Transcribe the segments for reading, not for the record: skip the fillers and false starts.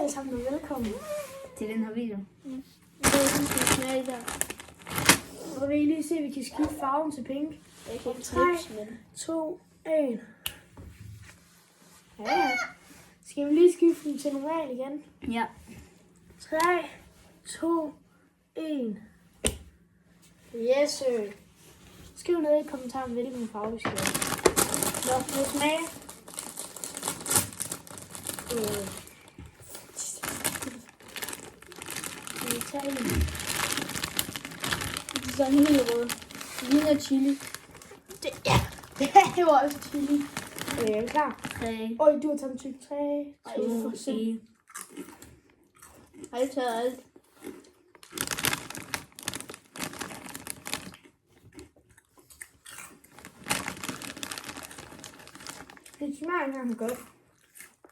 alle sammen og velkommen til den her video. Og vi lige se, at vi kan skifte farven til pink. 3, 2, 1. Ja. Skal vi lige skifte den til normal igen? Ja. 3, 2, 1. Yes, sir. Skriv ned i kommentaren, hvilken farve vi skal have. Nå, nu smage. Italien. Det er sådan helt rød. Det ligner chili. Det var også chili. Er du klar? 3, Øj, du har taget en tyk 3. 2, 1. Har jeg taget alt? Det smager ikke engang godt.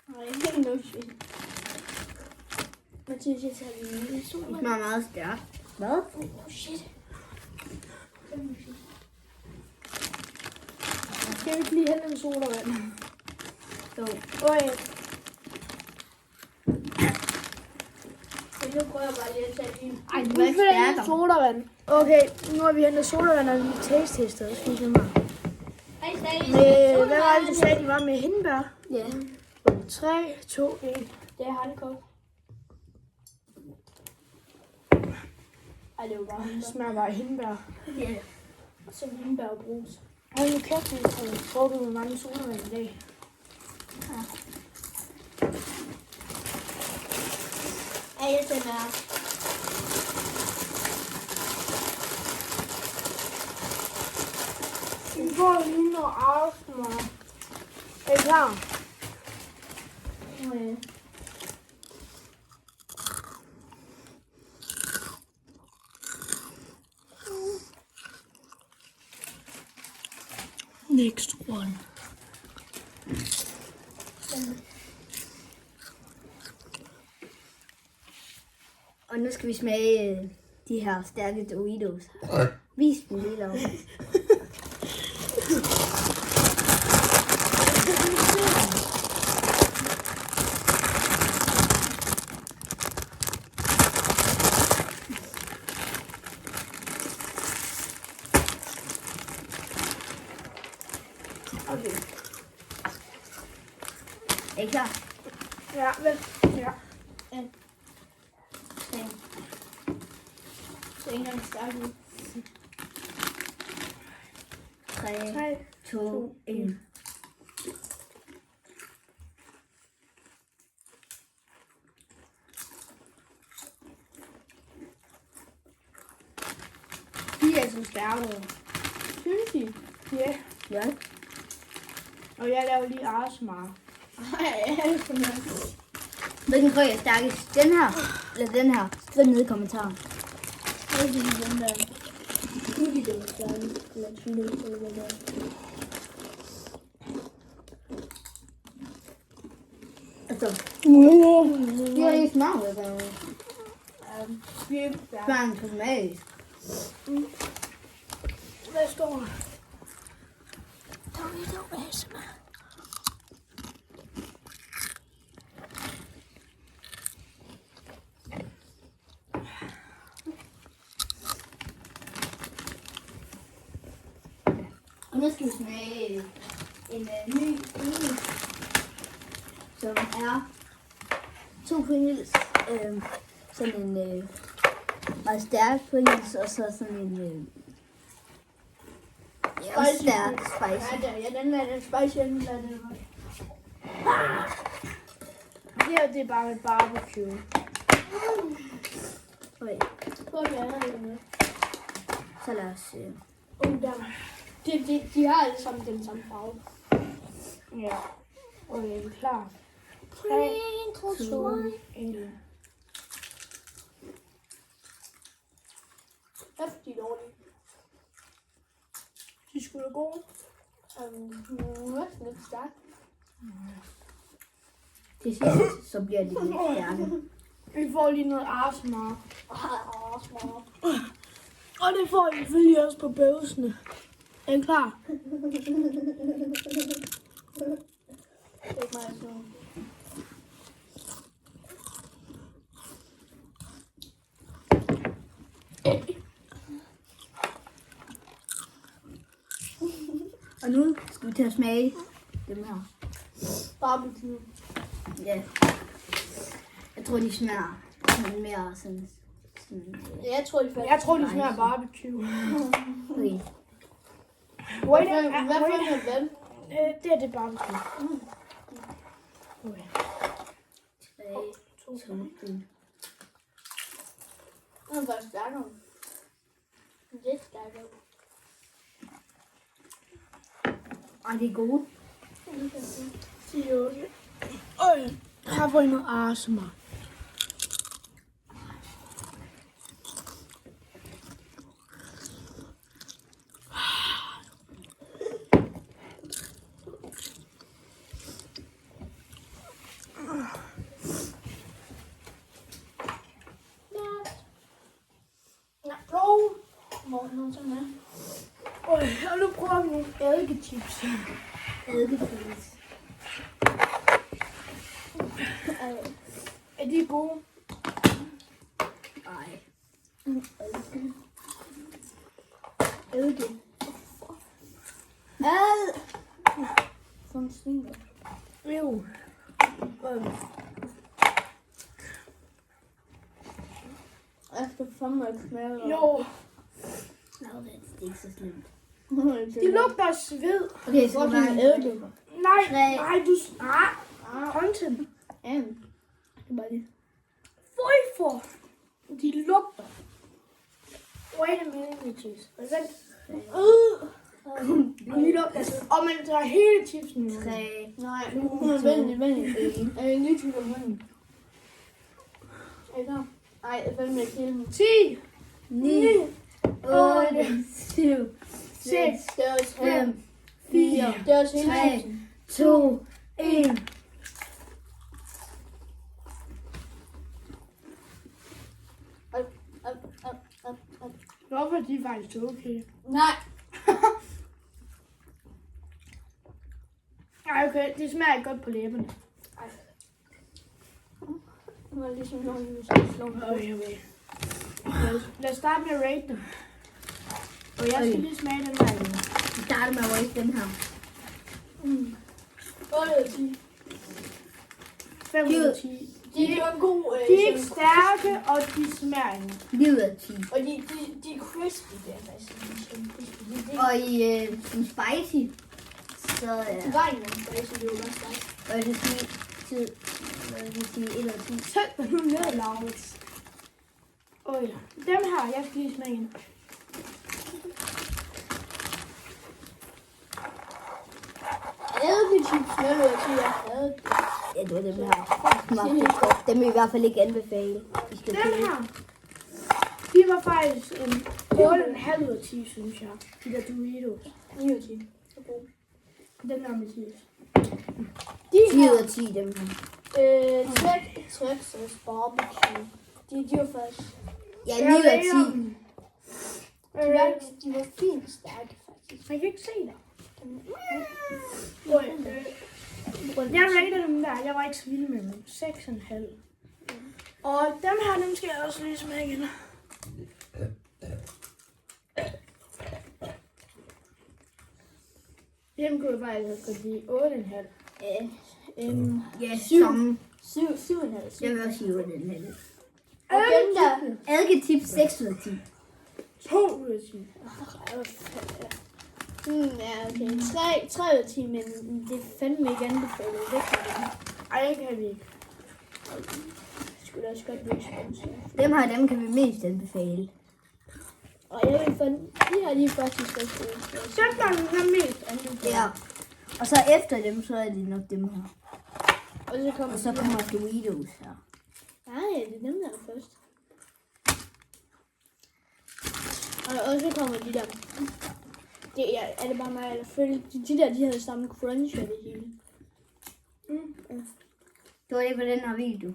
Nej, ikke noget shit. Mathias, jeg tager lige en lille sol. Det smager meget stærkt. Hvad? Oh shit. Skal vi ikke lige hente en sodavand? Jo. Øj, Men nu prøver jeg bare lige at tage din. Ej, nu det var ikke finder jeg lige stærkere. sodavand. Okay, nu har vi hentet sodavand og lige taste-testet. Det skal vi mig. Hej, Sally. Med, hvad var det, du sagde, de var med hindbær? Ja. 3, 2, 1. Det har det godt. Ej, det var bare Det smager bare af hindbær. Ja. og så hindbær og brus. Hold nu kæft, jeg har drukket med mange sodavand i dag. Ej, jeg tænder. Vi får lige noget afsmag. Er I klar? Okay. Next one. Og nu skal vi smage de her stærke Doritos. Vis dem lige derovre. Okay. Er I klar? Ja, vel. Ja. Så ikke engang stærk ud. 3, 3, 2, 1. De er så stærke. Synes I? Ja. Ja. Og jeg laver lige ASMR. Ej, jeg er sådan noget. Hvilken krøg er stærkest? Den her? Eller den her? Skriv ned i kommentaren. Jeg vil sige den der. Ikke det var stærk. Eller chili, eller hvad der. Altså, det er ikke smag, altså. Smagen kosmetisk. Hvad står der? Dorito ASMR. Og nu skal vi smage en ny Pringles, som er 2 Pringles, sådan en meget stærk Pringles, og så sådan en også stærk spicy. Ja, den er spicy, den er den her. Det her, det er bare et barbecue. Okay, Prøv at fjerne det med. så lad os Der. De har alle sammen den samme farve. Ja. Okay, er vi klar? 3, 2, 1. Rigtig dårligt. De skulle da gode. Næsten lidt stærkt. til sidst, så bliver det lidt stærke. Vi får lige noget ASMR. Smart. Og det får I selvfølgelig også på bøvsene. Er I klar? Det er ikke mig, så. Skal vi til at smage dem her? Barbecue. Ja. Jeg tror, de smager sådan mere sådan Ja, jeg tror, de faktisk. Jeg tror, de smager barbecue. okay. Wait, Hvad for en ven? det er det barbecue. Okay. 3, 2, 1. Den er faktisk stærkere. Lidt stærkere. Ej, det er gode. 10, 8. Øj, her får I noget arsema. Morten, sådan her. Øj, og nu prøver vi nogle eddikechips. Eddikechips. Er de gode? Ej. Eddike. Ad! Sådan svinger. Jo. Efter fandme ikke smager. Jo, Nå, det er ikke så slemt. de lugter af sved. Okay, så Hvor var er det eddike? Nej, Tre. nej, du... Content. Ja. Det er bare det. Føj for. De lugter. Wait a minute, cheese. Vent. De lugter af sved. Og man tager hele chipsen ud. 3, Nej, nu er det venlig. Er jeg lige til at vende? Er I klar? Ej, jeg fandt mig ikke hele. 10, 9, 8, 7, 6, Det er også 5, 4. Det er også hele 3, tiden. 2, 1. hvorfor er de faktisk okay? Nej. Ej, okay, det smager ikke godt på læberne. Nu er det ligesom nogen, vi skal slå. Okay. Lad os starte med at rate dem. Og jeg skal lige smage den her. Vi starter med at rate den her. 8 ud af 10. 5 ud af 10. De er gode. De er ikke stærke, og de smager ikke. 9 ud af 10. Og de er crispy, det er faktisk. Og i spicy, så De var ikke nogen spicy, det var bare stærkt. og det sige til, hvad vil jeg sige, 1 ud af 10. Sæt dig nu ned, Laurits. Åh ja. Dem her, jeg skal lige smage en. Eddikechips 0 ud af 10. Jeg havde det. Ja, det var dem her. Smagte ikke godt. Dem vil jeg i hvert fald ikke anbefale. I skal Dem købe. her, de var faktisk en 8,5 ud af 10, synes jeg. De der Doritos. 9 ud af 10. Så god. Den der med cheese. 10 ud af 10, dem her. Texas barbecue. De var faktisk. Ja, 9 ud af 10. De var fint stærke, faktisk. Man kan ikke se det. Jeg rater dem der. Jeg var ikke så vild med dem. 6,5. Og dem her, dem skal jeg også lige smage igen. Dem kunne jeg faktisk godt lide. 8,5. Ja, samme. 7,5. Jeg vil også sige 8 den her. Og dem der. Eddikechips 6 ud af 10. 2 ud af 10. Ja, okay. 3 ud af 10, men det er fandme ikke anbefalet. Det kan det. Ej, det kan vi ikke. Det skulle også godt blive spændt. Dem kan vi mest anbefale. Og jeg vil fandme. De her, de er faktisk også gode. Sæt dig den mest anbefalet. Ja. Og så efter dem, så er det nok dem her. Og så kommer Og så kommer Doritos her. Nej, det er dem der først. Og så kommer de der. Det er det bare mig, eller føler de der, de havde samme crunch og det hele. Det var det på den her video.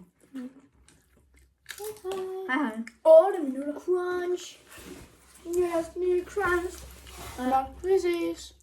Hej hej. 8 minutter. Crunch. Yes, me crunch. Nå, vi ses.